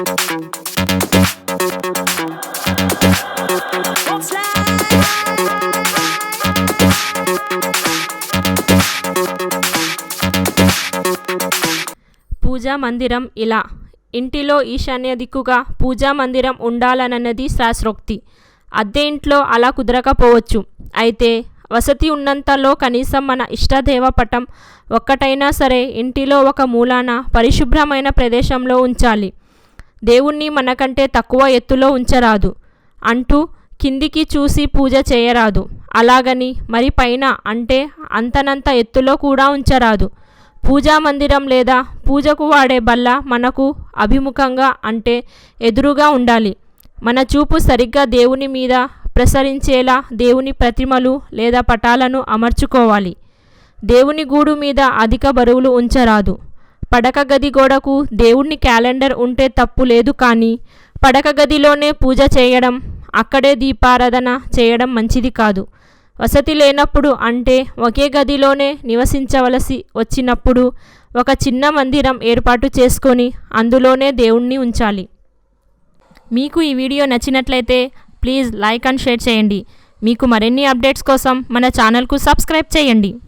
పూజా మందిరం ఇలా ఇంటిలో ఈశాన్య దిక్కుగా పూజా మందిరం ఉండాలన్నది శాస్త్రోక్తి. అద్దె ఇంట్లో అలా కుదరకపోవచ్చు. అయితే వసతి ఉన్నంతలో కనీసం మన ఇష్టదేవ పటం ఒక్కటైనా సరే ఇంటిలో ఒక మూలాన పరిశుభ్రమైన ప్రదేశంలో ఉంచాలి. దేవుణ్ణి మనకంటే తక్కువ ఎత్తులో ఉంచరాదు అంటూ కిందికి చూసి పూజ చేయరాదు. అలాగని మరి పైన అంటే అంతనంత ఎత్తులో కూడా ఉంచరాదు. పూజా మందిరం లేదా పూజకు వాడే బల్ల మనకు అభిముఖంగా అంటే ఎదురుగా ఉండాలి. మన చూపు సరిగ్గా దేవుని మీద ప్రసరించేలా దేవుని ప్రతిమలు లేదా పటాలను అమర్చుకోవాలి. దేవుని గూడు మీద అధిక బరువులు ఉంచరాదు. పడక గది గోడకు దేవుని క్యాలెండర్ ఉంటే తప్పు లేదు, కానీ పడక గదిలోనే పూజ చేయడం, అక్కడే దీపారాధన చేయడం మంచిది కాదు. వసతి లేనప్పుడు అంటే ఒకే గదిలోనే నివసించవలసి వచ్చినప్పుడు ఒక చిన్న మందిరం ఏర్పాటు చేసుకొని అందులోనే దేవుణ్ణి ఉంచాలి. మీకు ఈ వీడియో నచ్చినట్లయితే ప్లీజ్ లైక్ అండ్ షేర్ చేయండి. మీకు మరిన్ని అప్డేట్స్ కోసం మన ఛానల్కు సబ్స్క్రైబ్ చేయండి.